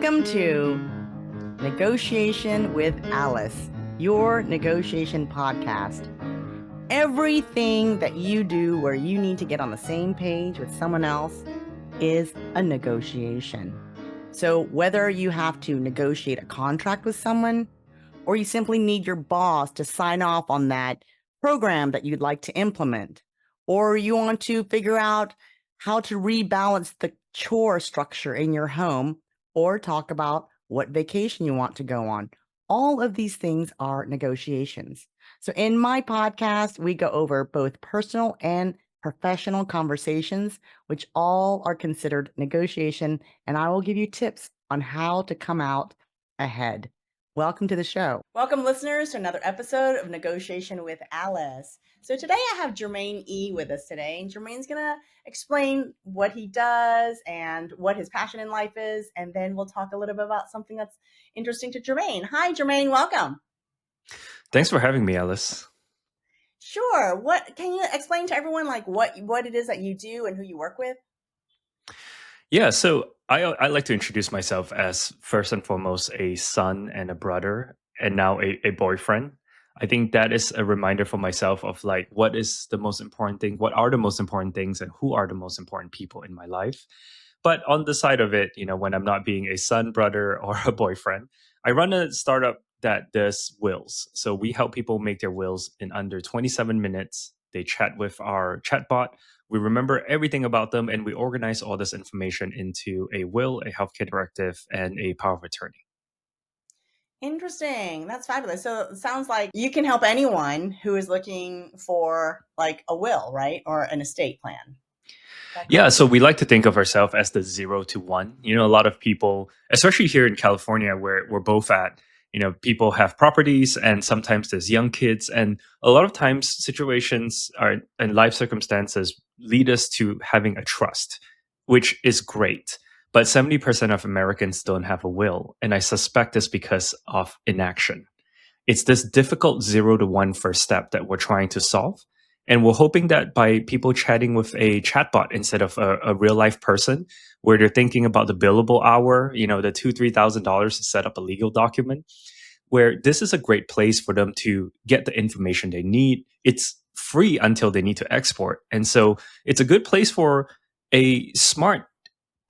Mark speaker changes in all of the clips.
Speaker 1: Welcome to Negotiation with Alice, your negotiation podcast. Everything that you do where you need to get on the same page with someone else is a negotiation. So whether you have to negotiate a contract with someone, or you simply need your boss to sign off on that program that you'd like to implement, or you want to figure out how to rebalance the chore structure in your home, or talk about what vacation you want to go on. All of these things are negotiations. So in my podcast, we go over both personal and professional conversations, which all are considered negotiation, and I will give you tips on how to come out ahead. Welcome to the show. Welcome, listeners, to another episode of Negotiation with Alice. So today I have Jermaine Ee with us today, and Jermaine's going to explain what he does and what his passion in life is, and then we'll talk a little bit about something that's interesting to Jermaine. Hi, Jermaine. Welcome.
Speaker 2: Thanks for having me, Alice.
Speaker 1: Sure. What can you explain to everyone, like what it is that you do and who you work with?
Speaker 2: Yeah, so I like to introduce myself as first and foremost a son and a brother, and now a boyfriend. I think that is a reminder for myself of like what is the most important thing, what are the most important things, and who are the most important people in my life. But on the side of it, when I'm not being a son, brother, or a boyfriend, I run a startup that does wills. So we help people make their wills in under 27 minutes. They chat with our chatbot. We remember everything about them, and we organize all this information into a will, a healthcare directive, and a power of attorney.
Speaker 1: Interesting. That's fabulous. So it sounds like you can help anyone who is looking for like a will, right? Or an estate plan.
Speaker 2: Yeah, so we like to think of ourselves as the 0 to 1. A lot of people, especially here in California, where we're both at, people have properties, and sometimes there's young kids, and a lot of times situations and life circumstances lead us to having a trust, which is great. But 70% of Americans don't have a will, and I suspect it's because of inaction. It's this difficult 0 to 1 first step that we're trying to solve. And we're hoping that by people chatting with a chatbot instead of a real life person, where they're thinking about the billable hour, the $2,000-$3,000 to set up a legal document, where this is a great place for them to get the information they need. It's free until they need to export. And so it's a good place for a smart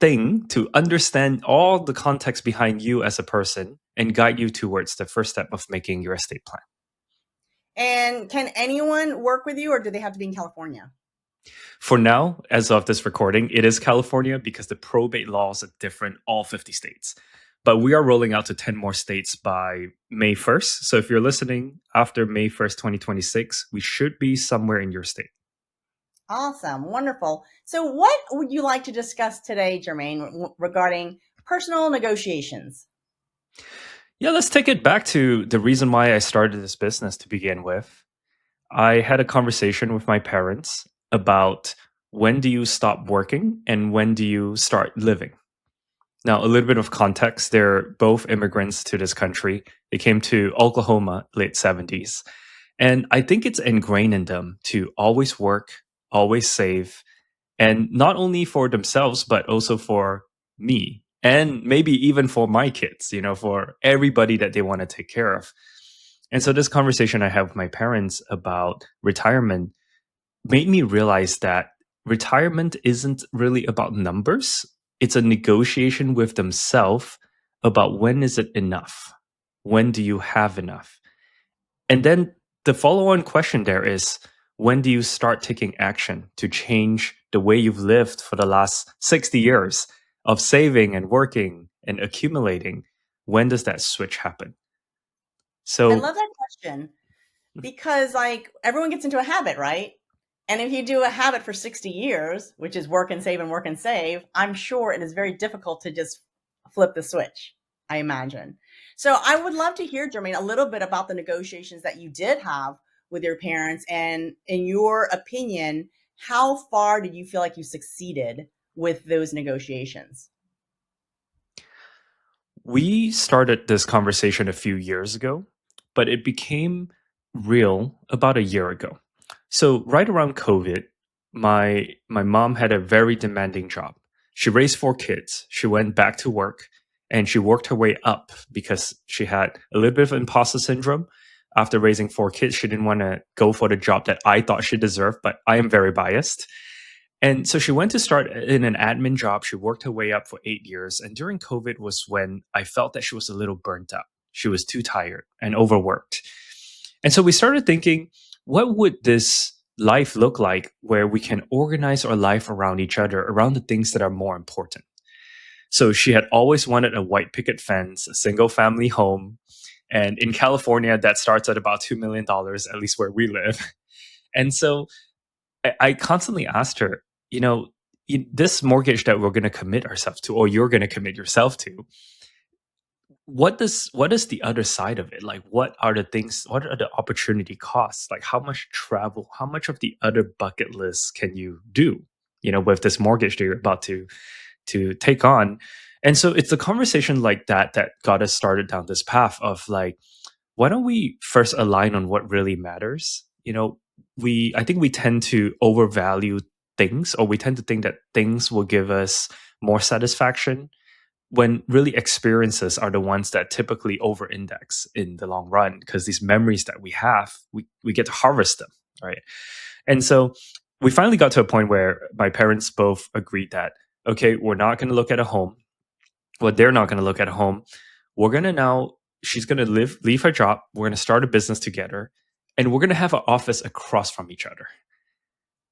Speaker 2: thing to understand all the context behind you as a person and guide you towards the first step of making your estate plan.
Speaker 1: And can anyone work with you, or do they have to be in California?
Speaker 2: For now, as of this recording, it is California because the probate laws are different all 50 states. But we are rolling out to 10 more states by May 1st. So if you're listening after May 1st, 2026, we should be somewhere in your state.
Speaker 1: Awesome. Wonderful. So what would you like to discuss today, Jermaine, regarding personal negotiations?
Speaker 2: Yeah, let's take it back to the reason why I started this business to begin with. I had a conversation with my parents about when do you stop working and when do you start living. Now, a little bit of context, they're both immigrants to this country. They came to Oklahoma late 70s. And I think it's ingrained in them to always work, always save, and not only for themselves, but also for me, and maybe even for my kids, for everybody that they want to take care of. And so this conversation I have with my parents about retirement made me realize that retirement isn't really about numbers. It's a negotiation with themselves about when is it enough? When do you have enough? And then the follow-on question there is, when do you start taking action to change the way you've lived for the last 60 years of saving and working and accumulating? When does that switch happen? So
Speaker 1: I love that question because like everyone gets into a habit, right? And if you do a habit for 60 years, which is work and save, I'm sure it is very difficult to just flip the switch, I imagine. So I would love to hear, Jermaine, a little bit about the negotiations that you did have with your parents. And in your opinion, how far did you feel like you succeeded with those negotiations?
Speaker 2: We started this conversation a few years ago, but it became real about a year ago. So right around COVID, my mom had a very demanding job. She raised 4 kids. She went back to work, and she worked her way up because she had a little bit of imposter syndrome. After raising 4 kids, she didn't want to go for the job that I thought she deserved, but I am very biased. And so she went to start in an admin job. She worked her way up for 8 years. And during COVID was when I felt that she was a little burnt out. She was too tired and overworked. And so we started thinking, what would this life look like where we can organize our life around each other, around the things that are more important? So she had always wanted a white picket fence, a single family home. And in California, that starts at about $2 million, at least where we live. And so I constantly asked her, this mortgage that we're going to commit ourselves to, or you're going to commit yourself to, what is the other side of it? Like, what are the things, what are the opportunity costs? Like, how much travel, how much of the other bucket list can you do, with this mortgage that you're about to take on? And so it's a conversation like that that got us started down this path of like, why don't we first align on what really matters? I think we tend to overvalue things, or we tend to think that things will give us more satisfaction, when really experiences are the ones that typically over-index in the long run, because these memories that we have, we get to harvest them, right? And so we finally got to a point where my parents both agreed that, okay, we're not going to look at a home. Well, they're not going to look at a home. We're going to now, she's going to leave her job. We're going to start a business together, and we're going to have an office across from each other,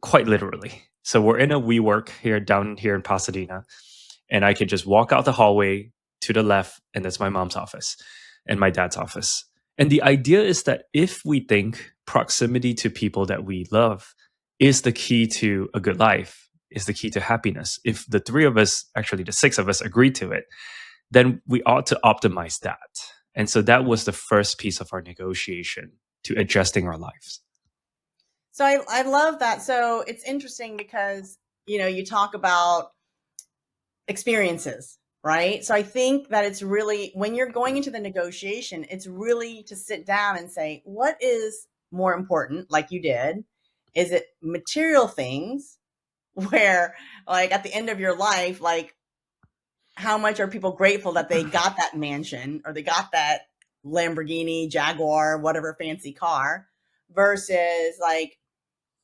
Speaker 2: quite literally. So we're in a WeWork down here in Pasadena, and I can just walk out the hallway to the left, and that's my mom's office and my dad's office. And the idea is that if we think proximity to people that we love is the key to a good life, is the key to happiness, if the three of us, actually the six of us, agree to it, then we ought to optimize that. And so that was the first piece of our negotiation to adjusting our lives.
Speaker 1: So I love that. So it's interesting because, you talk about experiences, right? So I think that it's really, when you're going into the negotiation, it's really to sit down and say, what is more important, like you did? Is it material things where, like, at the end of your life, like, how much are people grateful that they got that mansion or they got that Lamborghini, Jaguar, whatever fancy car, versus like,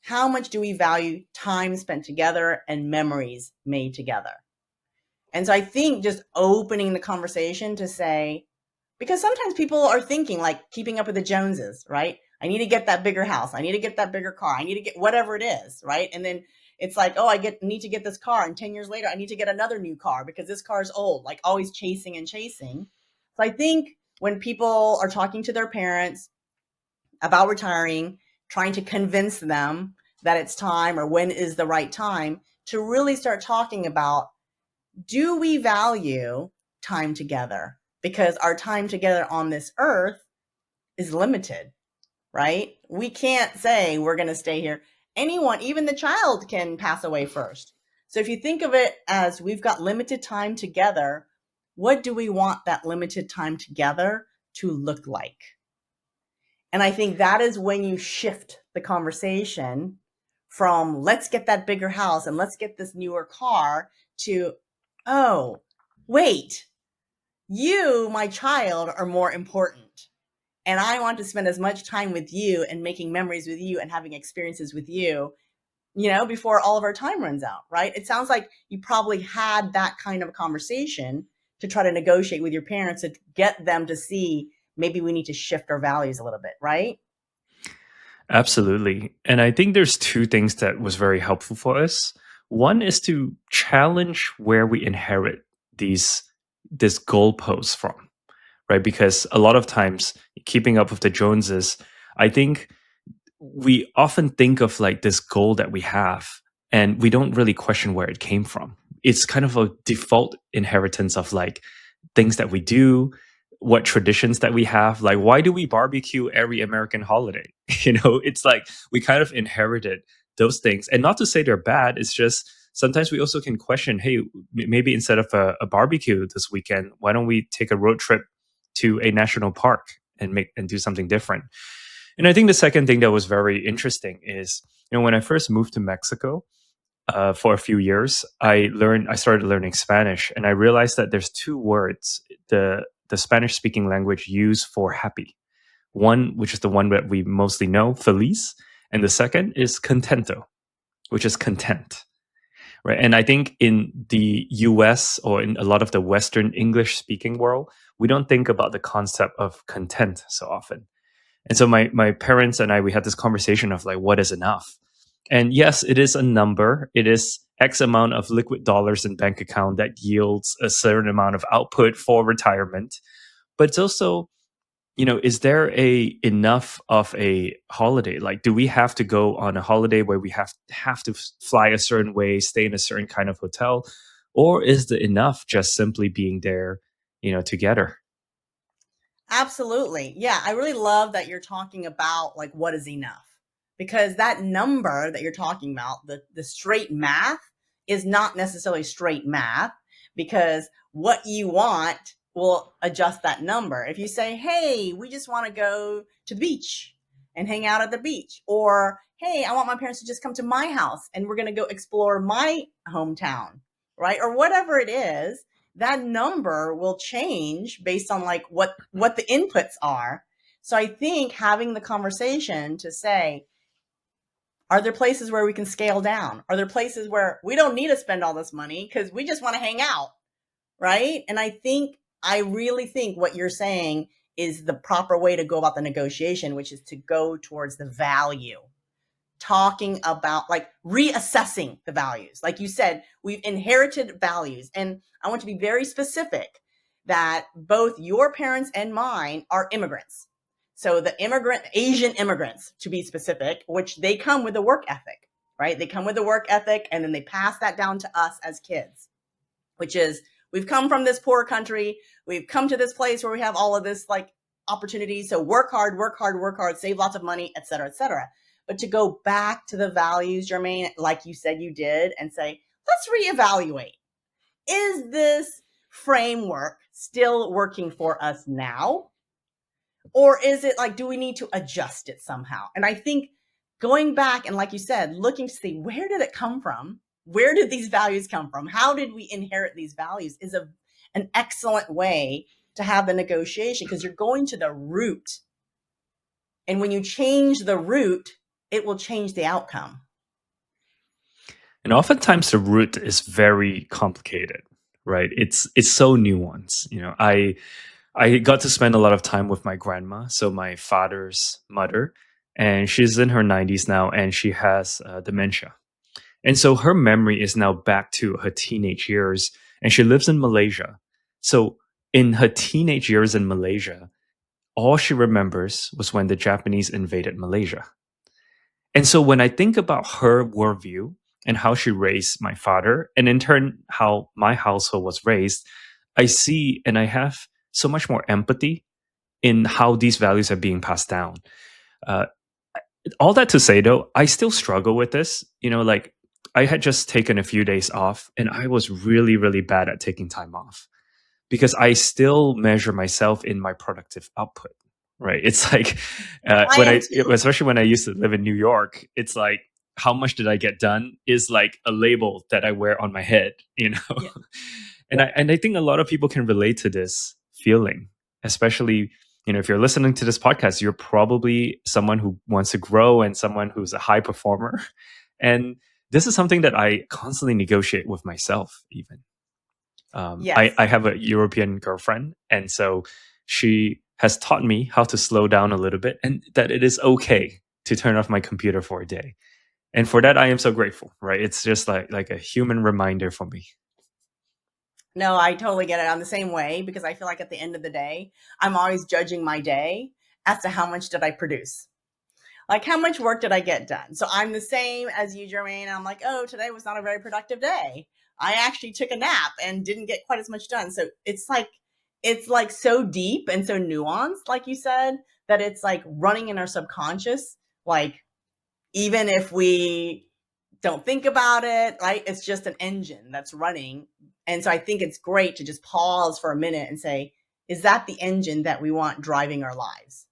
Speaker 1: how much do we value time spent together and memories made together? And so I think just opening the conversation to say, because sometimes people are thinking like keeping up with the Joneses, right? I need to get that bigger house. I need to get that bigger car. I need to get whatever it is, right? And then it's like, oh, need to get this car. And 10 years later, I need to get another new car because this car is old, like always chasing and chasing. So I think when people are talking to their parents about retiring, trying to convince them that it's time or when is the right time, to really start talking about, do we value time together? Because our time together on this earth is limited, right? We can't say we're going to stay here. Anyone, even the child, can pass away first. So if you think of it as we've got limited time together, what do we want that limited time together to look like? And I think that is when you shift the conversation from let's get that bigger house and let's get this newer car to, oh, wait, you, my child, are more important. And I want to spend as much time with you and making memories with you and having experiences with you, before all of our time runs out, right? It sounds like you probably had that kind of a conversation to try to negotiate with your parents to get them to see maybe we need to shift our values a little bit, right?
Speaker 2: Absolutely. And I think there's two things that was very helpful for us. One is to challenge where we inherit this goalposts from, right? Because a lot of times keeping up with the Joneses, I think we often think of like this goal that we have, and we don't really question where it came from. It's kind of a default inheritance of like things that we do, what traditions that we have. Like, why do we barbecue every American holiday? It's like we kind of inherited those things. And not to say they're bad, it's just sometimes we also can question, hey, maybe instead of a barbecue this weekend, why don't we take a road trip to a national park and do something different? And I think the second thing that was very interesting is, when I first moved to Mexico, for a few years, I started learning Spanish, and I realized that there's two words the Spanish speaking language use for happy. One, which is the one that we mostly know, feliz, and the second is contento, which is content. Right. And I think in the US or in a lot of the Western English speaking world, we don't think about the concept of content so often. And so my parents and I, we had this conversation of like, what is enough? And yes, it is a number. It is X amount of liquid dollars in bank account that yields a certain amount of output for retirement. But it's also, is there a enough of a holiday? Like, do we have to go on a holiday where we have to fly a certain way, stay in a certain kind of hotel, or is the enough just simply being there, together?
Speaker 1: Absolutely. Yeah, I really love that you're talking about like what is enough. Because that number that you're talking about, the straight math is not necessarily straight math, because what you want will adjust that number. If you say, "Hey, we just want to go to the beach and hang out at the beach," or "Hey, I want my parents to just come to my house and we're going to go explore my hometown," right? Or whatever it is, that number will change based on like what the inputs are. So I think having the conversation to say, are there places where we can scale down? Are there places where we don't need to spend all this money because we just want to hang out, right? And I really think what you're saying is the proper way to go about the negotiation, which is to go towards the value, talking about like reassessing the values. Like you said, we've inherited values. And I want to be very specific that both your parents and mine are immigrants. So the Asian immigrants, to be specific, which they come with a work ethic, right? They come with a work ethic, and then they pass that down to us as kids, which is, we've come from this poor country. We've come to this place where we have all of this like opportunity. So work hard, work hard, work hard, save lots of money, et cetera, et cetera. But to go back to the values, Jermaine, like you said you did, and say, let's reevaluate. Is this framework still working for us now? Or is it like, do we need to adjust it somehow? And I think going back and, like you said, looking to see, where did it come from? Where did these values come from? How did we inherit these values is an excellent way to have the negotiation, because you're going to the root. And when you change the root, it will change the outcome.
Speaker 2: And oftentimes the root is very complicated, right? It's so nuanced. I got to spend a lot of time with my grandma, so my father's mother, and she's in her 90s now, and she has dementia. And so her memory is now back to her teenage years, and she lives in Malaysia. So in her teenage years in Malaysia, all she remembers was when the Japanese invaded Malaysia. And so when I think about her worldview and how she raised my father, and in turn, how my household was raised, I see and I have so much more empathy in how these values are being passed down. Uh, all that to say, though, I still struggle with this. Like, I had just taken a few days off, and I was really, really bad at taking time off because I still measure myself in my productive output. Right? It's like especially when I used to live in New York, it's like, how much did I get done is like a label that I wear on my head.
Speaker 1: Yeah.
Speaker 2: And I think a lot of people can relate to this feeling, especially if you're listening to this podcast, you're probably someone who wants to grow and someone who's a high performer. And this is something that I constantly negotiate with myself, even.
Speaker 1: Yes.
Speaker 2: I have a European girlfriend, and so she has taught me how to slow down a little bit, and that it is okay to turn off my computer for a day. And for that, I am so grateful, right? It's just like a human reminder for me.
Speaker 1: No, I totally get it. I'm the same way, because I feel like at the end of the day, I'm always judging my day as to how much did I produce. Like, how much work did I get done? So I'm the same as you, Jermaine. I'm like, oh, today was not a very productive day. I actually took a nap and didn't get quite as much done. So it's like so deep and so nuanced, like you said, that it's like running in our subconscious. Like, even if we don't think about it, right? It's just an engine that's running. And so I think it's great to just pause for a minute and say, is that the engine that we want driving our lives?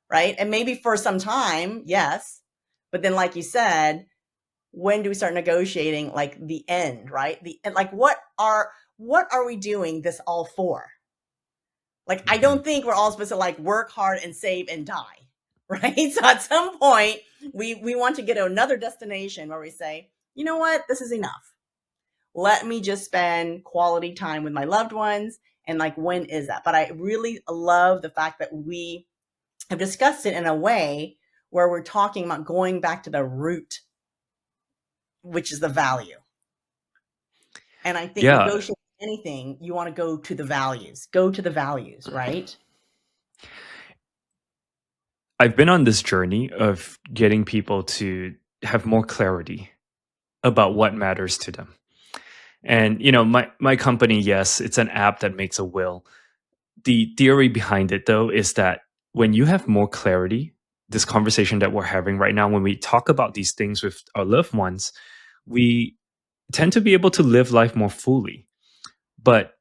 Speaker 1: Right? And maybe for some time, yes. But then, like you said, when do we start negotiating like the end, right? The like what are we doing this all for? Like, I
Speaker 2: Mhm.
Speaker 1: don't think we're all supposed to like work hard and save and die, right? So at some point, we want to get to another destination where we say, you know what, this is enough. Let me just spend quality time with my loved ones. And like, when is that? But I really love the fact that we have discussed it in a way where we're talking about going back to the root, which is the value. And I think
Speaker 2: Yeah,
Speaker 1: negotiating anything, you want to go to the values, go to the values, right?
Speaker 2: I've been on this journey of getting people to have more clarity about what matters to them. And my company, yes, it's an app that makes a will. The theory behind it though is that when you have more clarity, this conversation that we're having right now, when we talk about these things with our loved ones, we tend to be able to live life more fully. But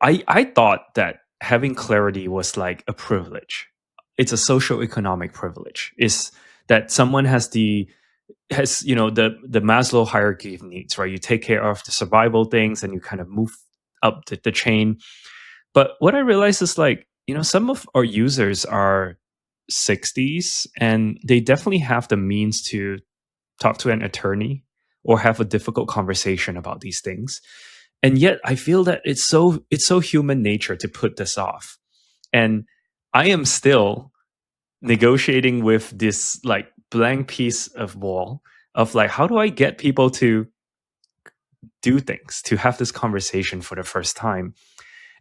Speaker 2: I thought that having clarity was like a privilege. It's a social economic privilege. Is that someone has the Maslow hierarchy of needs, right? You take care of the survival things and you kind of move up the chain. But what I realized is like, some of our users are 60s and they definitely have the means to talk to an attorney or have a difficult conversation about these things. And yet I feel that it's so human nature to put this off. And I am still negotiating with this like blank piece of wall of like, how do I get people to do things, to have this conversation for the first time?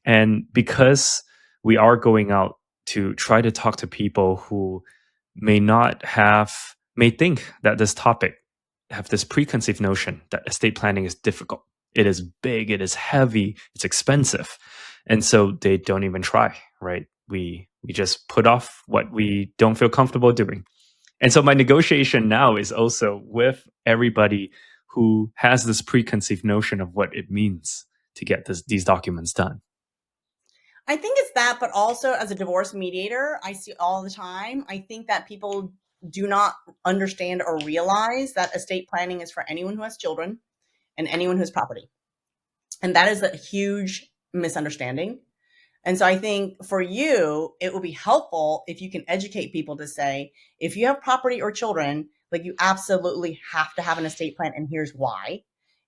Speaker 2: And because we are going out to try to talk to people who may think that this topic have this preconceived notion that estate planning is difficult. It is big, it is heavy, it's expensive. And so they don't even try, right? We just put off what we don't feel comfortable doing. And so my negotiation now is also with everybody who has this preconceived notion of what it means to get these documents done.
Speaker 1: I think it's that, but also as a divorce mediator, I see all the time. I think that people do not understand or realize that estate planning is for anyone who has children and anyone who has property. And that is a huge misunderstanding. And so I think for you, it will be helpful if you can educate people to say, if you have property or children, like you absolutely have to have an estate plan, and here's why.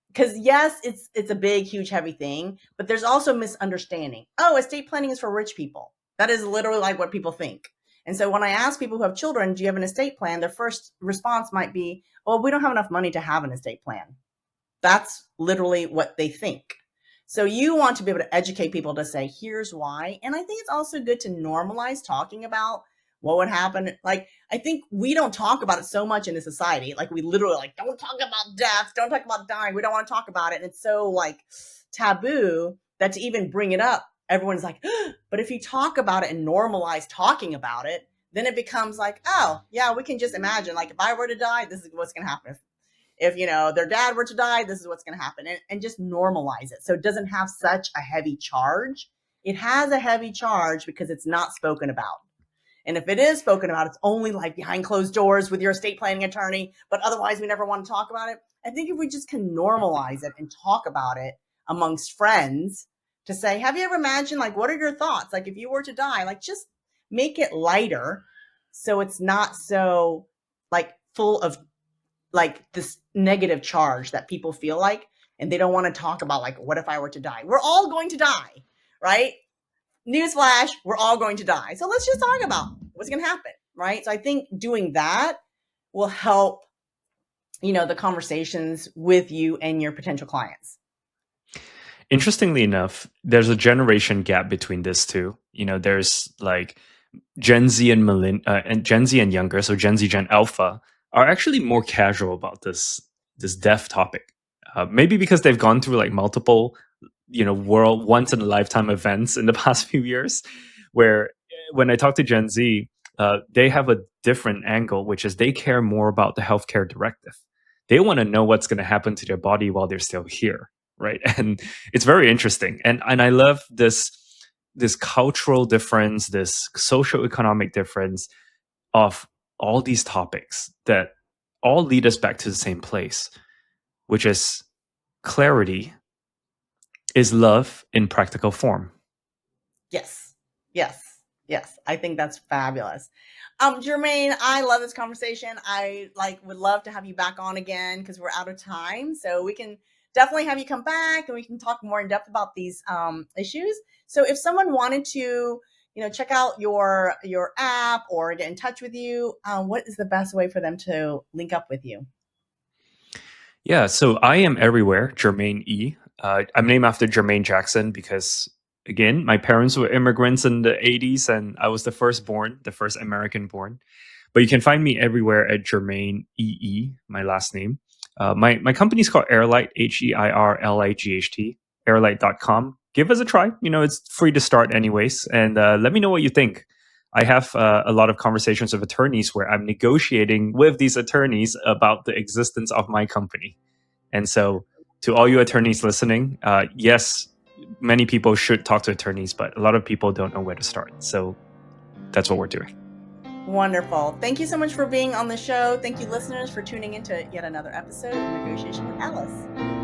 Speaker 1: Because yes, it's a big, huge, heavy thing, but there's also misunderstanding. Oh, estate planning is for rich people. That is literally like what people think. And so when I ask people who have children, do you have an estate plan? Their first response might be, well, we don't have enough money to have an estate plan. That's literally what they think. So you want to be able to educate people to say, here's why. And I think it's also good to normalize talking about what would happen. Like, I think we don't talk about it so much in the society. Like, we literally like, don't talk about death, don't talk about dying. We don't want to talk about it. And it's so like taboo that to even bring it up, everyone's like, but if you talk about it and normalize talking about it, then it becomes like, oh, yeah, we can just imagine, like, if I were to die, this is what's going to happen. If their dad were to die, this is what's going to happen, and just normalize it so it doesn't have such a heavy charge. It has a heavy charge because it's not spoken about. And if it is spoken about, it's only like behind closed doors with your estate planning attorney, but otherwise we never want to talk about it. I think if we just can normalize it and talk about it amongst friends, to say, have you ever imagined, like, what are your thoughts, like, if you were to die, like, just make it lighter so it's not so like full of like this negative charge that people feel like, and they don't want to talk about, like, what if I were to die? We're all going to die, right? Newsflash, we're all going to die. So let's just talk about what's going to happen, right? So I think doing that will help, the conversations with you and your potential clients.
Speaker 2: Interestingly enough, there's a generation gap between this two. There's like Gen Z and Gen Z and younger, so Gen Z, Gen Alpha are actually more casual about this death topic. Maybe because they've gone through like multiple, world once in a lifetime events in the past few years. Where when I talk to Gen Z, they have a different angle, which is they care more about the healthcare directive. They want to know what's going to happen to their body while they're still here, right? And it's very interesting, and I love this cultural difference, this social economic difference of all these topics that all lead us back to the same place. which is clarity is love in practical form.
Speaker 1: Yes, yes, yes. I think that's fabulous. Jermaine, I love this conversation. I would love to have you back on again because we're out of time. So we can definitely have you come back and we can talk more in depth about these issues. So if someone wanted to, check out your app or get in touch with you, what is the best way for them to link up with you?
Speaker 2: Yeah, so I am everywhere, Jermaine E. I'm named after Jermaine Jackson because, again, my parents were immigrants in the 80s and I was the firstborn, the first American born. But you can find me everywhere at Jermaine EE, my last name. My company's called HeirLight, HeirLight, HeirLight.com. Give us a try. It's free to start anyways. And let me know what you think. I have a lot of conversations with attorneys where I'm negotiating with these attorneys about the existence of my company. And so, to all you attorneys listening, yes, many people should talk to attorneys, but a lot of people don't know where to start. So, that's what we're doing.
Speaker 1: Wonderful. Thank you so much for being on the show. Thank you, listeners, for tuning in to yet another episode of Negotiation with Alice.